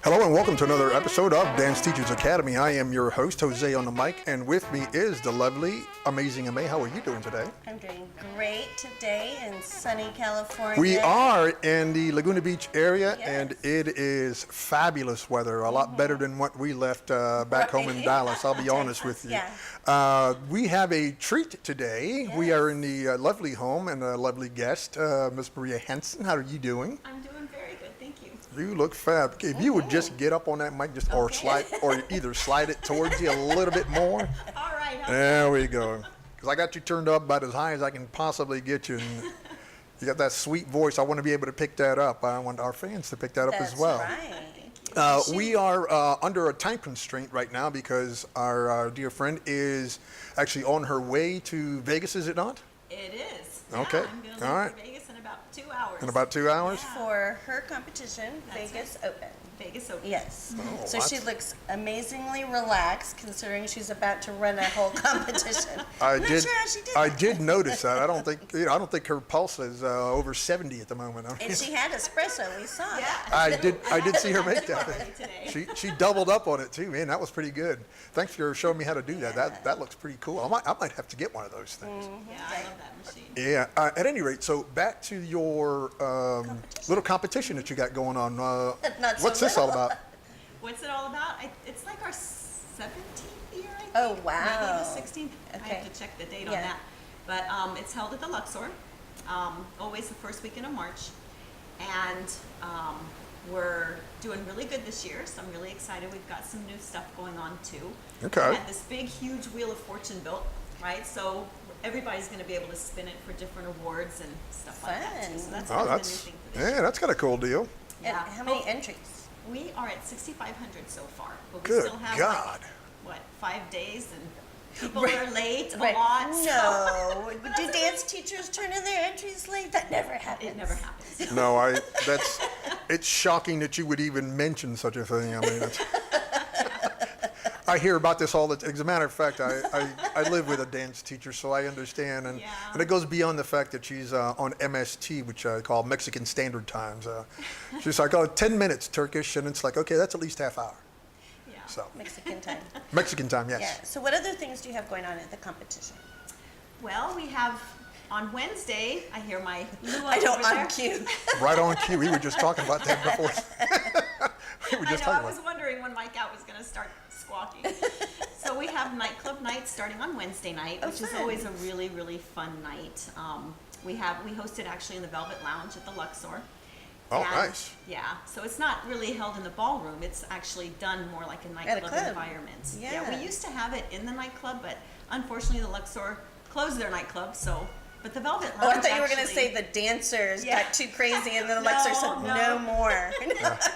Hello and welcome to another episode of Dance Teachers Academy. I am your host, Jose on the mic, and with me is the lovely, amazing Ame. How are you doing today? I'm doing great today in sunny California. We are in the Laguna Beach area, Yes. and it is fabulous weather, a lot better than what we left back home in Dallas, I'll be honest with you. Yeah. We have a treat today. Yes. We are in the lovely home and a lovely guest, Miss Maria Hansen. How are you doing? I'm doing very good, thank you. You look fab. Okay, if you would just get up on that mic, just or either slide it towards you a little bit more. All right. There we go. Because I got you turned up about as high as I can possibly get you. And you got that sweet voice. I want to be able to pick that up. I want our fans to pick that up That's as well. Right. We are under a time constraint right now because our dear friend is actually on her way to Vegas, is it not? It is. Okay. Yeah, I'm going to leave All right. for Vegas in about 2 hours. In about 2 hours? For her competition, That's Vegas Open. Vegas Open. Yes. Oh, So she looks amazingly relaxed considering she's about to run a whole competition. I'm not sure how she did I that. did notice that. I don't think her pulse is over 70 at the moment. And she had espresso, we saw that. I did see her make that. Already today. She doubled up on it too, man. That was pretty good. Thanks for showing me how to do that. That looks pretty cool. I might have to get one of those things. Yeah, I love that machine. Yeah. At any rate, so back to your little competition that you got going on. Not so What's this all little. about? What's it all about? It's like our 17th year, I think. Oh, wow. Maybe the 16th. I Okay. have to check the date on Yeah. that. But it's held at the Luxor, always the first weekend of March. And we're doing really good this year, so I'm really excited. We've got some new stuff going on too. Okay. We had this big, huge Wheel of Fortune built, right? So everybody's going to be able to spin it for different awards and stuff like that too. Fun. So that's Oh, kind of the new that's thing for this year. that's got a cool deal. And Yeah. how many entries? We are at 6,500 so far, but we Good still have God. like, 5 days, and people Right. are late Right. a lot. so- No. But Do that's dance teachers turn in their entries late? That never happens. It never happens. No, it's shocking that you would even mention such a thing. I mean, I hear about this all the time. As a matter of fact, I live with a dance teacher, so I understand. And, Yeah. and it goes beyond the fact that she's on MST, which I call Mexican Standard Times. She's like, 10 minutes Turkish, and it's like, okay, that's at least half hour. Yeah. So Mexican time. Mexican time, yes. Yeah. So what other things do you have going on at the competition? Well, we have on Wednesday. I hear my Lua I don't over there. on cue. Right on cue. We were just talking about that before. We were I just know. I talking was about. wondering when Mike Out was going to start squawking. So we have nightclub night starting on Wednesday night, Oh, which is fun. always a really, really fun night. We hosted actually in the Velvet Lounge at the Luxor. Oh, And, nice. Yeah, so it's not really held in the ballroom. It's actually done more like a nightclub club. environment. Yeah. We used to have it in the nightclub, but unfortunately the Luxor closed their nightclub. But the Velvet Lounge. Oh, I thought you were going to actually- say the dancers Yeah. got too crazy and then the Luxor said No. no more. They just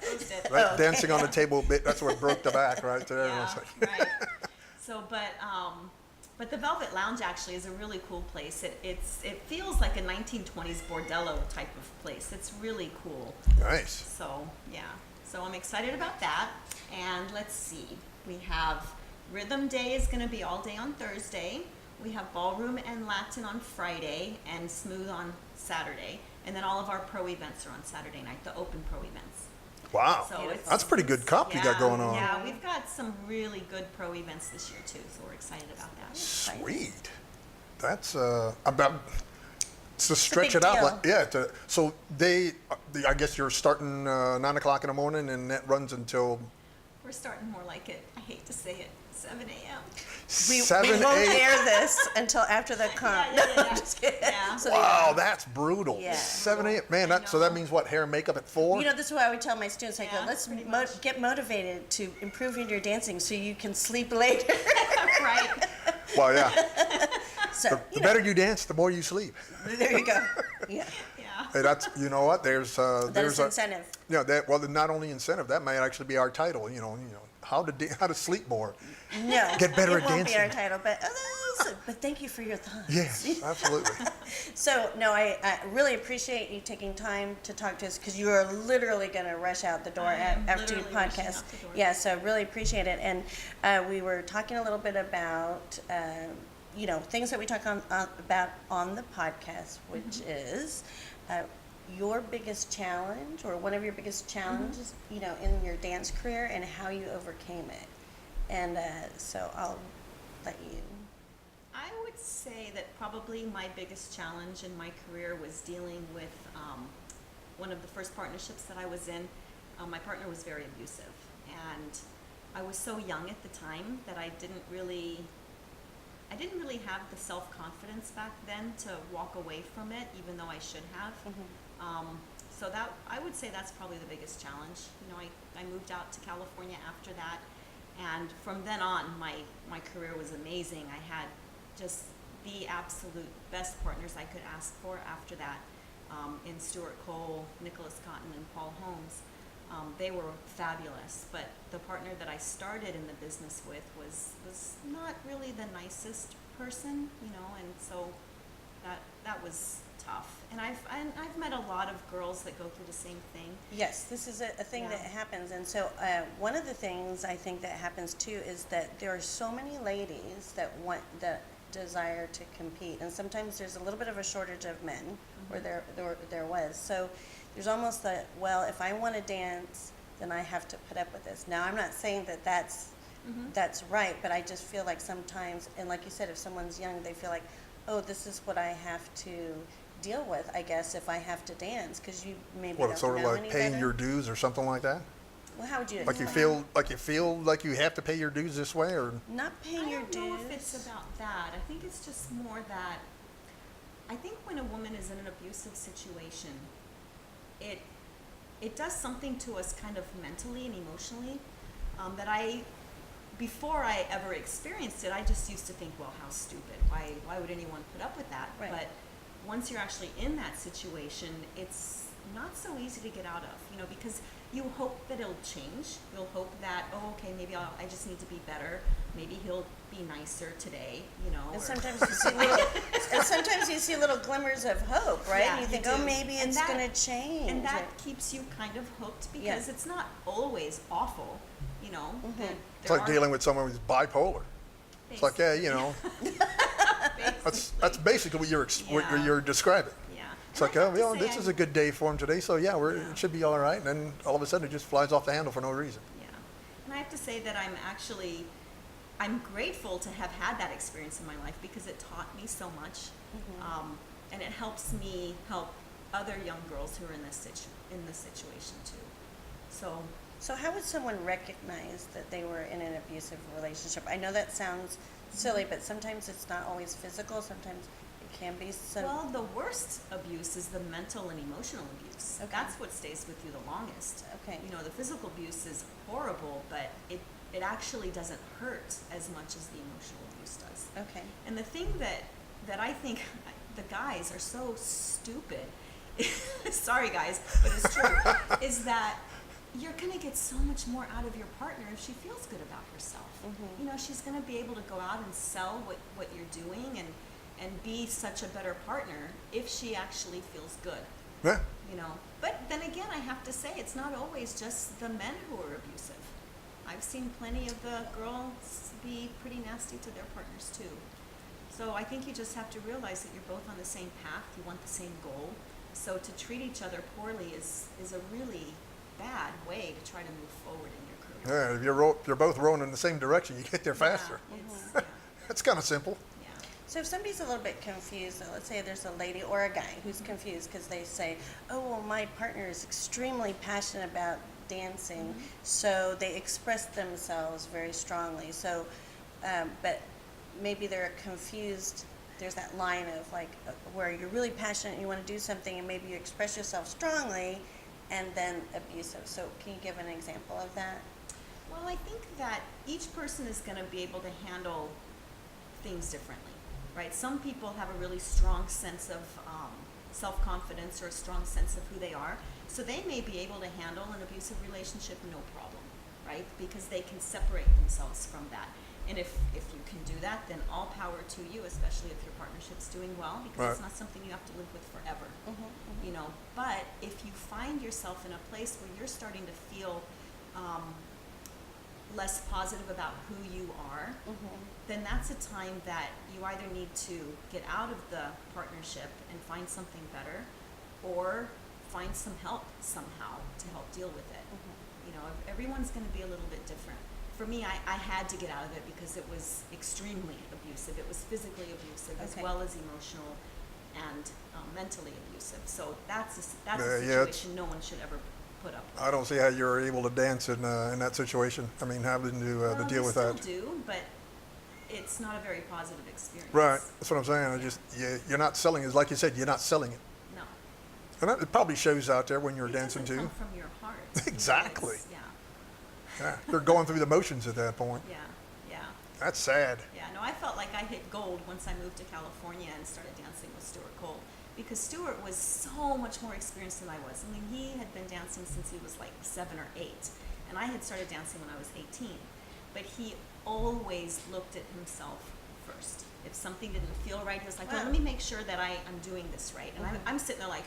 closed it. Right, okay. dancing on the table bit, that's what broke the back right there. Yeah, It's like- right. So, but the Velvet Lounge actually is a really cool place. It feels like a 1920s bordello type of place. It's really cool. Nice. So yeah, so I'm excited about that. And let's see, we have Rhythm Day is going to be all day on Thursday. We have Ballroom and Latin on Friday and Smooth on Saturday. And then all of our pro events are on Saturday night, the open pro events. Wow. So it's- That's pretty good comp you got Yeah, going on. Yeah, we've got some really good pro events this year too, so we're excited about that. Sweet. That's about to stretch big it out. deal. Like, yeah. So I guess you're starting 9 o'clock in the morning, and that runs until We're starting more like it, I hate to say it, 7 a.m. We 7, won't 8. air this until after the comp. Yeah, No, yeah. I'm just kidding. Yeah. So, Wow, that's brutal. Yeah. 7, 8. Man, I so that know. means what? Hair and makeup at 4? you know, this is what I would tell my students. I go, Yeah, let's pretty much. get motivated to improve in your dancing so you can sleep later. Right? Well, yeah. So, The better you dance, the more you sleep. there you go. Yeah. Yeah. Hey, that's, you know what? There's That's a incentive. Yeah, not only incentive, that might actually be our title. You know, how to sleep more. No. Get better it at won't be our dancing. title, but thank you for your thoughts. Yes, absolutely. So, no, I really appreciate you taking time to talk to us because you are literally going to rush out the door I am after your literally rushing podcast. out the door. Yeah, so really appreciate it. And we were talking a little bit about, things that we talk about on the podcast, which Mm-hmm. is your biggest challenge or one of your biggest challenges, you know, in your dance career and how you overcame it. And so I'll let you. I would say that probably my biggest challenge in my career was dealing with one of the first partnerships that I was in. My partner was very abusive, and I was so young at the time that I didn't really have the self-confidence back then to walk away from it, even though I should have. So that, I would say that's probably the biggest challenge. You know, I moved out to California after that, and from then on, my career was amazing. I had just the absolute best partners I could ask for after that, in Stuart Cole, Nicholas Cotton, and Paul Holmes. They were fabulous, but the partner that I started in the business with was not really the nicest person, you know, and so that was tough. And I've met a lot of girls that go through the same thing. Yes, this is a thing that happens. And so one of the things I think that happens too is that there are so many ladies that want the desire to compete. And sometimes there's a little bit of a shortage of men, or there was. So there's almost that, well, if I want to dance, then I have to put up with this. Now, I'm not saying that that's right, but I just feel like sometimes, and like you said, if someone's young, they feel like, oh, this is what I have to deal with, I guess, if I have to dance, because you maybe What, don't sort of know like any paying better. your dues or something like that? Well, how would you Like you explain? feel like you have to pay your dues this way, or? Not paying your I don't know dues. if it's about that. I think it's just more that I think when a woman is in an abusive situation, it does something to us kind of mentally and emotionally, that before I ever experienced it, I just used to think, well, how stupid. Why would anyone put up with that? Right. But once you're actually in that situation, it's not so easy to get out of, you know, because you hope that it'll change. You'll hope that, oh, okay, maybe I just need to be better. Maybe he'll be nicer today, you know. And or- sometimes you see little glimmers of hope, right? Yeah, and you think, do. oh, maybe And it's that- going to change. And that keeps you kind of hooked because Yeah. it's not always awful, you know. It's like dealing with someone who's bipolar. It's like, yeah, you know, that's basically what what Yeah. you're describing. Yeah. It's like, oh, well, this is a good day for him today, so yeah, Yeah. it should be all right. And then all of a sudden, it just flies off the handle for no reason. Yeah. And I have to say that I'm grateful to have had that experience in my life because it taught me so much. And it helps me help other young girls who are in this situation too. So how would someone recognize that they were in an abusive relationship? I know that sounds silly, but sometimes it's not always physical. Sometimes it can be some. Well, the worst abuse is the mental and emotional abuse. Okay. That's what stays with you the longest. Okay. You know, the physical abuse is horrible, but it actually doesn't hurt as much as the emotional abuse does. Okay. And the thing that I think the guys are so stupid, sorry guys, but it's true, is that you're going to get so much more out of your partner if she feels good about herself. You know, she's going to be able to go out and sell what you're doing and be such a better partner if she actually feels good. Yeah. You know, but then again, I have to say it's not always just the men who are abusive. I've seen plenty of the girls be pretty nasty to their partners too. So I think you just have to realize that you're both on the same path, you want the same goal. So to treat each other poorly is a really bad way to try to move forward in your career. Yeah, if you're both rowing in the same direction, you get there faster. Yeah, It's kind of simple. yeah. So if somebody's a little bit confused, let's say there's a lady or a guy who's confused because they say, oh, well, my partner is extremely passionate about dancing, so they express themselves very strongly. So, but maybe they're confused. There's that line of like where you're really passionate and you want to do something and maybe you express yourself strongly and then abusive. So can you give an example of that? Well, I think that each person is going to be able to handle things differently, right? Some people have a really strong sense of self-confidence or a strong sense of who they are, so they may be able to handle an abusive relationship no problem, right? Because they can separate themselves from that. And if you can do that, then all power to you, especially if your partnership's doing well, because it's not something you have to live with forever, you know. But if you find yourself in a place where you're starting to feel less positive about who you are, then that's a time that you either need to get out of the partnership and find something better, or find some help somehow to help deal with it. You know, everyone's going to be a little bit different. For me, I had to get out of it because it was extremely abusive. It was physically abusive as Okay. well as emotional and mentally abusive. So that's a Yeah, situation no one should ever put up with. I don't see how you were able to dance in that situation. I mean, having to deal with that. We still do, but it's not a very positive experience. Right. That's what I'm saying. I just you're not selling it. Like you said, you're not selling it. No. And that, it probably shows out there when you're It dancing doesn't too. come from your heart. You know, Exactly. it's- yeah. Yeah. They're going through the motions at that point. Yeah. Yeah. That's sad. Yeah, no, I felt like I hit gold once I moved to California and started dancing with Stuart Cole, because Stuart was so much more experienced than I was. I mean, he had been dancing since he was like 7 or 8, and I had started dancing when I was 18. But he always looked at himself first. If something didn't feel right, he was like, well, let me make sure that I'm doing this right. And I'm sitting there like,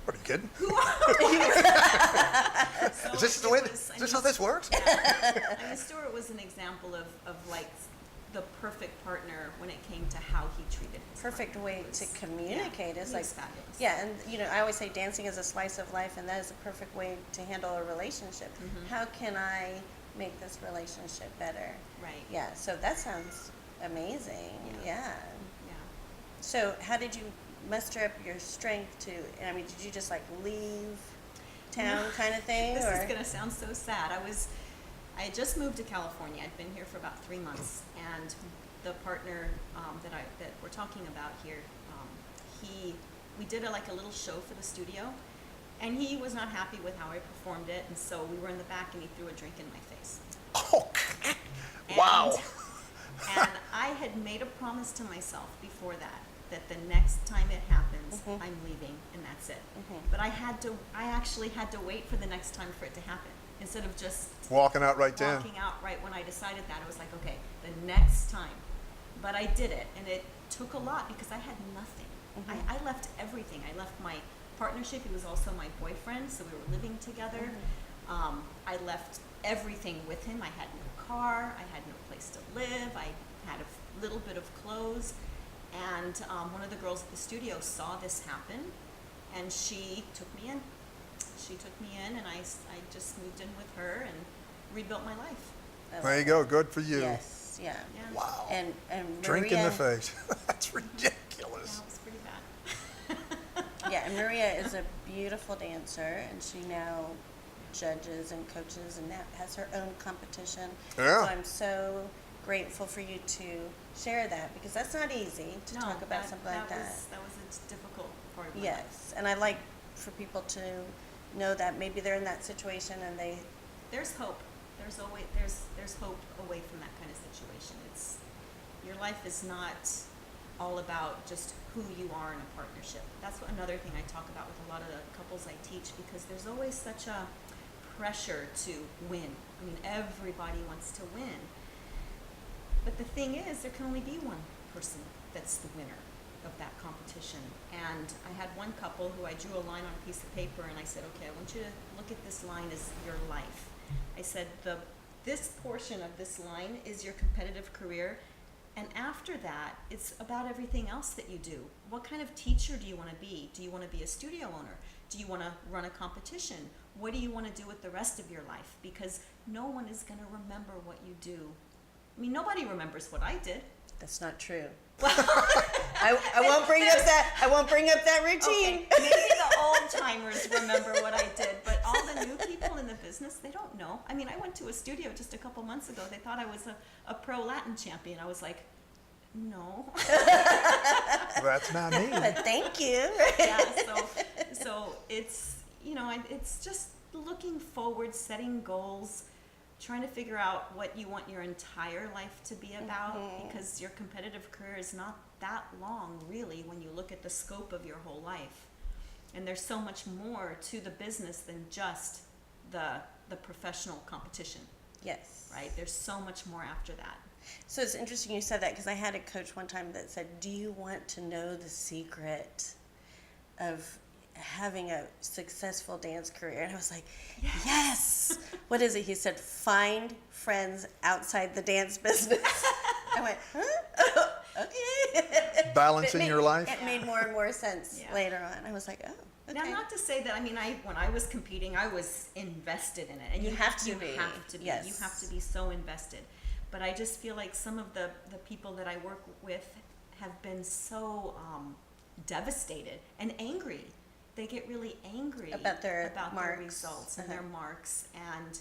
What, are you kidding? who are you? So Is this the it way? was- Is I this mean, how this works? I mean, Stuart was an example of like the perfect partner when it came to how he treated his Perfect partner. way It was- to communicate yeah, is he like, was fabulous. yeah, and you know, I always say dancing is a slice of life, and that is a perfect way to handle a relationship. How can I make this relationship better? Right. Yeah, so that sounds amazing. Yeah. Yeah. So how did you muster up your strength to, I mean, did you just like leave town kind of thing? This or? is gonna sound so sad. I had just moved to California. I'd been here for about 3 months, and the partner that we're talking about here, we did like a little show for the studio, and he was not happy with how I performed it, and so we were in the back, and he threw a drink in my face. Oh, And- wow. And I had made a promise to myself before that the next time it happens, I'm leaving, and that's it. But I actually had to wait for the next time for it to happen, instead of just Walking out right then. walking out right when I decided that. I was like, okay, the next time. But I did it, and it took a lot because I had nothing. I left everything. I left my partnership. He was also my boyfriend, so we were living together. I left everything with him. I had no car. I had no place to live. I had a little bit of clothes. And one of the girls at the studio saw this happen, and she took me in. She took me in, and I just moved in with her and rebuilt my life. I love There you it. go. Good for you. Yes, yeah. Yeah. Wow. And Drink Maria, in the face. That's Yeah, ridiculous. it was pretty bad. yeah, and Maria is a beautiful dancer, and she now judges and coaches and now has her own competition. Yeah. So I'm so grateful for you to share that, because that's not easy to talk about something like that. That was a difficult part of my life. Yes, and I like for people to know that maybe they're in that situation and they, There's hope. There's hope away from that kind of situation. It's your life is not all about just who you are in a partnership. That's another thing I talk about with a lot of the couples I teach, because there's always such a pressure to win. I mean, everybody wants to win. But the thing is, there can only be one person that's the winner of that competition. And I had one couple who I drew a line on a piece of paper, and I said, okay, I want you to look at this line as your life. I said, this portion of this line is your competitive career, and after that, it's about everything else that you do. What kind of teacher do you want to be? Do you want to be a studio owner? Do you want to run a competition? What do you want to do with the rest of your life? Because no one is going to remember what you do. I mean, nobody remembers what I did. that's not true. I won't bring up that, I won't bring up that routine. Okay, maybe the old timers remember what I did, but all the new people in the business, they don't know. I mean, I went to a studio just a couple months ago. They thought I was a pro Latin champion. I was like, no. That's not me. But thank you. Yeah, so it's, you know, it's just looking forward, setting goals, trying to figure out what you want your entire life to be about, because your competitive career is not that long, really, when you look at the scope of your whole life. And there's so much more to the business than just the professional competition, Yes. right? There's so much more after that. So it's interesting you said that, because I had a coach one time that said, do you want to know the secret of having a successful dance career? And I was like, yes. What is it? He said, find friends outside the dance business. I went, huh? Okay. Balancing It your made- life. It made more and more sense Yeah. later on. I was like, oh, Now, not to say that, I mean, when I was competing, I was invested in it. And You have to be. You have to be. Yes. You have to be so invested. But I just feel like some of the people that I work with have been so devastated and angry. They get really angry About their marks. results and their marks. And,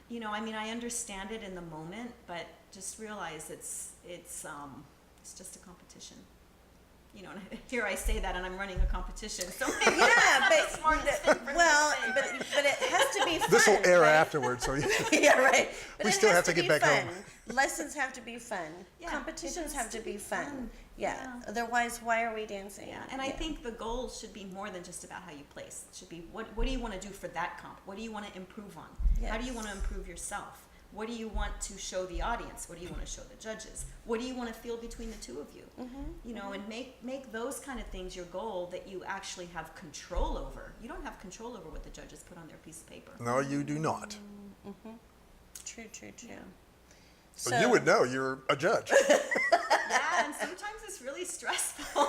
you know, I mean, I understand it in the moment, but just realize it's just a competition. You know, and here I say that, and I'm running a competition, so maybe Yeah, that's not but the smartest thing for me to well, say, but it has to be fun. This will air right? afterwards, so Yeah, right. But We it still has have to get be back fun. home. Lessons have to be fun. Yeah, Competitions it has have to to be be fun. fun. Yeah. Yeah. Otherwise, why are we dancing? Yeah, and I think the goal should be more than just about how you place. It should be what do you want to do for that comp? What do you want to improve on? How do you Yes. want to improve yourself? What do you want to show the audience? What do you want to show the judges? What do you want to feel between the two of you? You know, and make those kind of things your goal that you actually have control over. You don't have control over what the judges put on their piece of paper. No, you do not. True. Yeah. But you would know. You're a judge. Yeah, and sometimes it's really stressful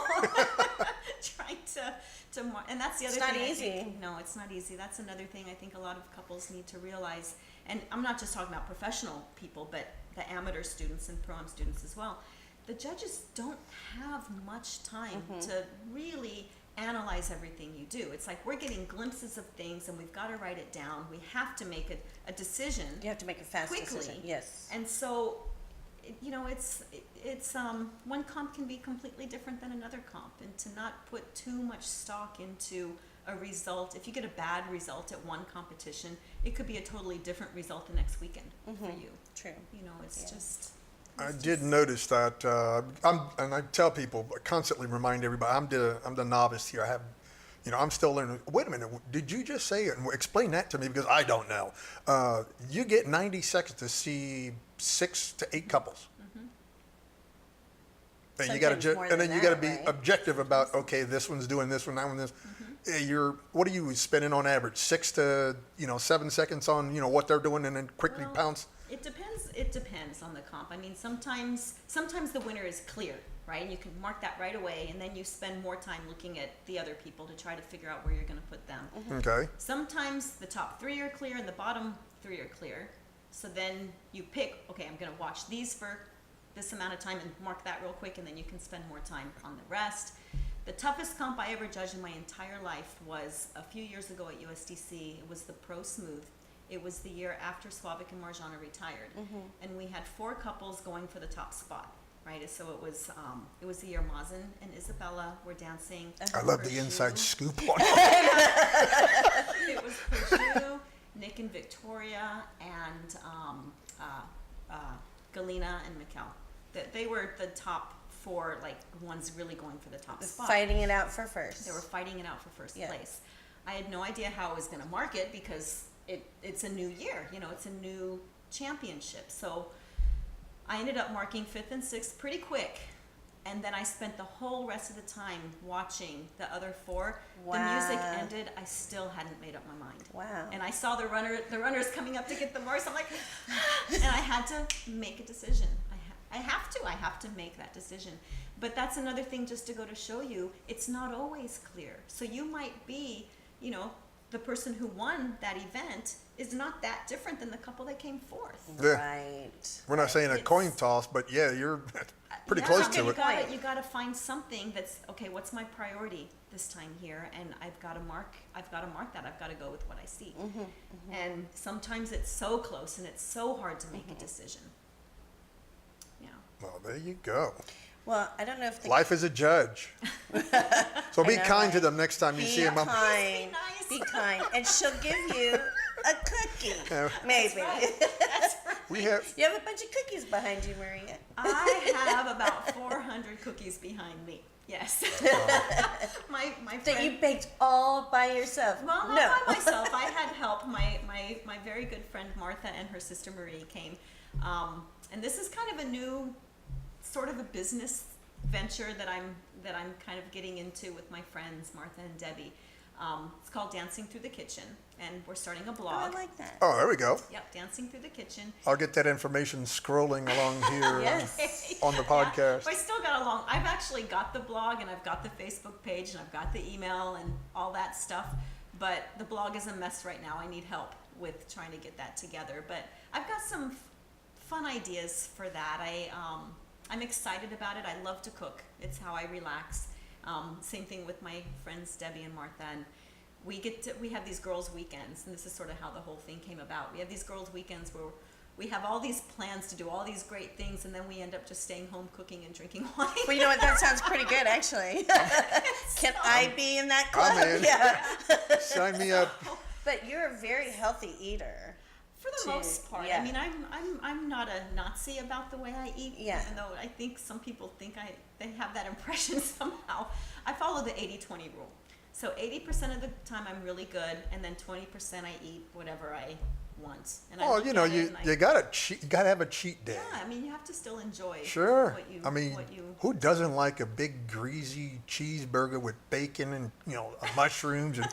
trying to and that's the other It's not thing. I easy. think, no, it's not easy. That's another thing I think a lot of couples need to realize. And I'm not just talking about professional people, but the amateur students and pro-am students as well. The judges don't have much time to really analyze everything you do. It's like we're getting glimpses of things and we've got to write it down. We have to make a decision. You have to make a fast quickly. decision. Yes. And so, you know, it's one comp can be completely different than another comp, and to not put too much stock into a result. If you get a bad result at one competition, it could be a totally different result the next weekend for you. True. You know, it's just. I did notice that, and I tell people, constantly remind everybody, I'm the novice here. I'm still learning. Wait a minute, did you just say it? And explain that to me, because I don't know. You get 90 seconds to see 6 to 8 couples. And you got Sometimes more to, and than then you got to that, be right? objective about, okay, this one's doing this one, that one, this. What are you spending on average? 6 to 7 seconds on what they're doing, and then quickly Well, pounce. It depends. It depends on the comp. I mean, sometimes the winner is clear, right? And you can mark that right away, and then you spend more time looking at the other people to try to figure out where you're going to put them. Okay. Sometimes the top 3 are clear and the bottom 3 are clear. So then you pick, okay, I'm going to watch these for this amount of time and mark that real quick, and then you can spend more time on the rest. The toughest comp I ever judged in my entire life was a few years ago at USDC. It was the Pro Smooth. It was the year after Slavik and Marjana retired. And we had 4 couples going for the top spot, right? So it was the year Mazen and Isabella were dancing. I love the Pershu. inside scoop on it. It was Pershu, Nick and Victoria, and Galina and Mikkel. They were the top 4, like, ones really going for the top spot. Fighting it out for first. They were fighting it out for first Yeah. place. I had no idea how I was going to mark it, because it's a new year, it's a new championship. So I ended up marking 5th and 6th pretty quick. And then I spent the whole rest of the time watching the other 4. Wow. The music ended. I still hadn't made up my mind. Wow. And I saw the runners coming up to get the marks. I'm like, and I had to make a decision. I have to make that decision. But that's another thing, just to go to show you, it's not always clear. So you might be, the person who won that event is not that different than the couple that came 4th. Yeah. Right. We're not saying a It's- coin toss, but yeah, you're pretty Yeah, close to you it. You gotta find something that's, okay, what's my priority this time here? And I've gotta mark that. I've gotta go with what I see. And sometimes it's so close and it's so hard to make a decision. Yeah. Well, there you go. Well, I don't know if the Life is a judge. So be I know, kind to right? them next time you see them. kind. nice. Be kind, and she'll give you a cookie. Yeah. Maybe. That's right. We have. You have a bunch of cookies behind you, Maria. I have about 400 cookies behind me. Yes. my That friend. you baked all by yourself. Well, not no. by myself. I had help. My very good friend Martha and her sister Marie came. And this is kind of a new sort of a business venture that I'm kind of getting into with my friends Martha and Debbie. It's called Dancing Through the Kitchen, and we're starting a Oh, I blog. like that. Oh, there we go. Yep, Dancing Through the Kitchen. I'll get that information scrolling along here Yes. on the podcast. Yeah, I still got along. I've actually got the blog, and I've got the Facebook page, and I've got the email and all that stuff. But the blog is a mess right now. I need help with trying to get that together. But I've got some fun ideas for that. I'm excited about it. I love to cook. It's how I relax. Same thing with my friends Debbie and Martha, and we have these girls' weekends, and this is sort of how the whole thing came about. We have these girls' weekends where we have all these plans to do all these great things, and then we end up just staying home cooking and drinking wine. Well, you know what? That sounds pretty good, actually. Can I be in that club? I'm in. Yeah. Sign me up. But you're a very healthy eater. For the most part, yeah. I mean, I'm not a Nazi about the way I eat, Yeah. even though I think some people think they have that impression somehow. I follow the 80-20 rule. So 80% of the time I'm really good, and then 20% I eat whatever I want. And I Well, look you know, at it you and I- you gotta have a cheat day. Yeah, I mean, you have to still enjoy. Sure. What you, I mean, what you, who doesn't like a big greasy cheeseburger with bacon and mushrooms and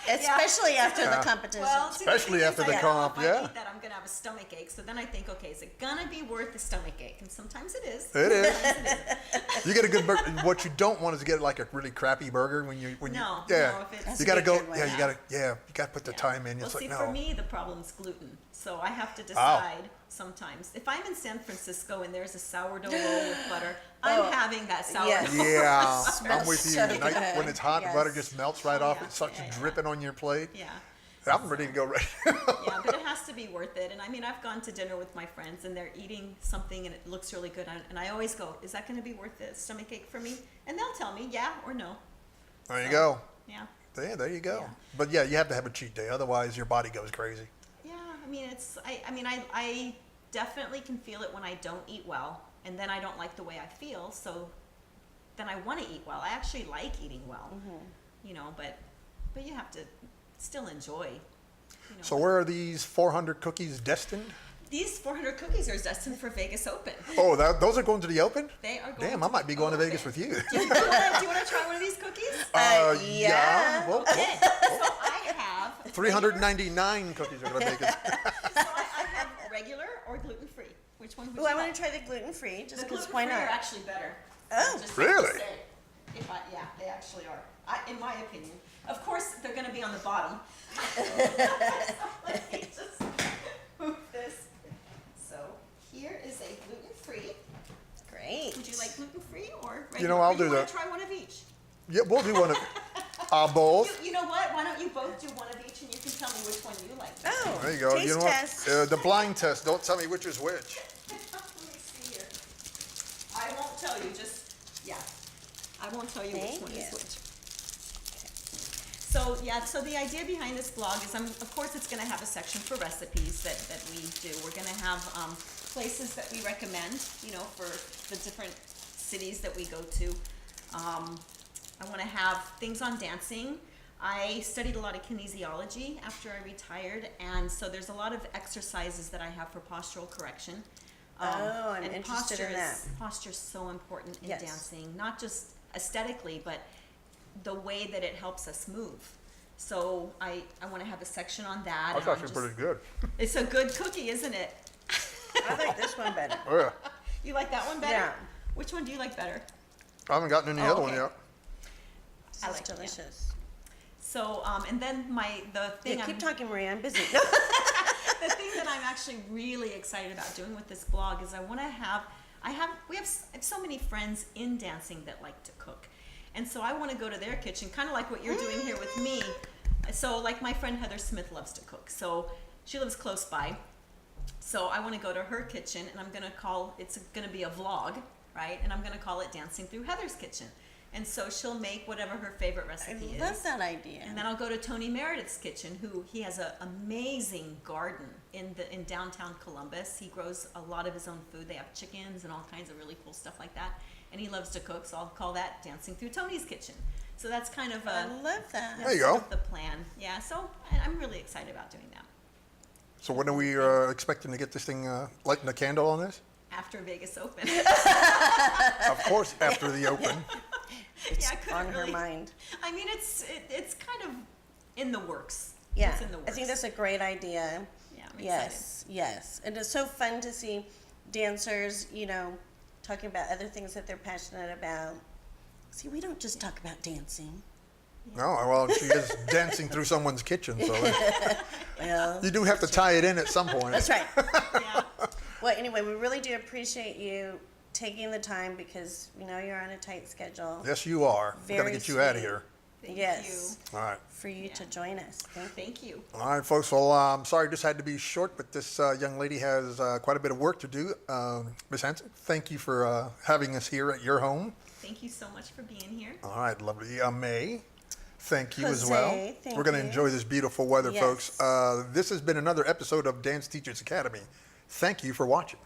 Especially after the Yeah. competition. well, see, the Especially thing after is, the I know comp, if I yeah. eat that, I'm gonna have a stomach ache. So then I think, okay, is it gonna be worth the stomach ache? And sometimes it is. it is. You get a good burger. What you don't want is get like a really crappy burger when you No, yeah. no, if it's- That's You a gotta good go. one. Yeah, you gotta put the Yeah. time in. Well, It's see, like for no. me, the problem's gluten. So I have to Oh. decide sometimes. If I'm in San Francisco and there's a sourdough roll with butter, I'm Oh, having that sourdough. yes. Yeah, I'm Smells with you. so The night good. when it's hot, Yes. butter just melts right Oh, off. yeah. It starts Yeah, yeah. dripping on your plate. Yeah. I'm ready to go right now. Yeah, but it has to be worth it. And I mean, I've gone to dinner with my friends and they're eating something and it looks really good. And I always go, is that going to be worth the stomach ache for me? And they'll tell me, yeah or no. There you So, go. Yeah. Yeah, there you go. Yeah. But yeah, you have to have a cheat day. Otherwise, your body goes crazy. Yeah, I mean, I definitely can feel it when I don't eat well. And then I don't like the way I feel. So then I want to eat well. I actually like eating well, but you have to still enjoy. So where are these 400 cookies destined? These 400 cookies are destined for Vegas Open. Oh, those are going to the Open? They are going Damn, to I might be going to Open. Vegas with you. Do you want to try one of these cookies? Yeah. Well, Okay, so I have 399 cookies are going to make it. So I have regular or gluten free. Which one would Ooh, you I like? want to try the gluten-free, just The because gluten why free are not? actually better. Oh. Just Really? to say. Yeah, they actually are. In my opinion. Of course, they're going to be on the bottom. Let me just move this. So here is a gluten free. Great. Would you like gluten free or regular? You know, I'll Or do you wanna that. Try one of each. Yeah, we'll do one of both. You know what? Why don't you both do one of each and you can tell me which one you like? Oh, There you go. taste You know what? test. The blind test. Don't tell me which is which. Let me see here. I won't tell you, I won't tell you which Thank one you. is which. So the idea behind this blog is, of course, it's gonna have a section for recipes that we do. We're gonna have, places that we recommend, for the different cities that we go to. I wanna have things on dancing. I studied a lot of kinesiology after I retired, and so there's a lot of exercises that I have for postural correction. Oh, I'm and interested in that. Posture is so important in Yes. dancing, not just aesthetically, but the way that it helps us move. So I want to have a section on that. That's and actually pretty good. It's a good cookie, isn't it? I like this one better. Oh, yeah. You like that one better? Yeah. Which one do you like better? I haven't gotten any Oh, other one okay. yet. This I is like it, yeah. delicious. So, and then the thing Yeah, keep I'm talking, Maria. I'm busy. the thing that I'm actually really excited about doing with this blog is I want to have, I have so many friends in dancing that like to cook. And so I want to go to their kitchen, kind of like what you're doing here with me. So like my friend Heather Smith loves to cook. So she lives close by. So I want to go to her kitchen and I'm going to it's going to be a vlog, right? And I'm going to call it Dancing Through Heather's Kitchen. And so she'll make whatever her favorite I recipe is. love that idea. And then I'll go to Tony Meredith's kitchen, he has an amazing garden in downtown Columbus. He grows a lot of his own food. They have chickens and all kinds of really cool stuff like that. And he loves to cook, so I'll call that Dancing Through Tony's Kitchen. So that's kind of I love that. There you sort go. of the plan. Yeah, so I'm really excited about doing that. So when are we expecting to get this thing, lighting a candle on this? After Vegas Open. Of course, after the Open. Yeah, I couldn't on her really- mind. I mean, it's kind of in the works. Yeah, It's in the works. I think that's a great idea. Yeah, I'm excited. Yes. And it's so fun to see dancers, talking about other things that they're passionate about. See, we don't just talk about dancing. No, well, she is dancing through someone's kitchen, so Well, you do have to tie it in at some point. that's right. Yeah. Well, anyway, we really do appreciate you taking the time because we know you're on a tight schedule. Yes, you are. We're going to Very get you out of sweet. here. Thank Yes. All right. For you to Yeah. join us. Thank you. All right, folks. Well, I'm sorry this had to be short, but this young lady has quite a bit of work to do. Ms. Hansen, thank you for having us here at your home. Thank you so much for being here. All right, lovely. May, thank you as Jose, well. thank We're going to you. enjoy this beautiful weather, Yes. folks. This has been another episode of Dance Teachers Academy. Thank you for watching.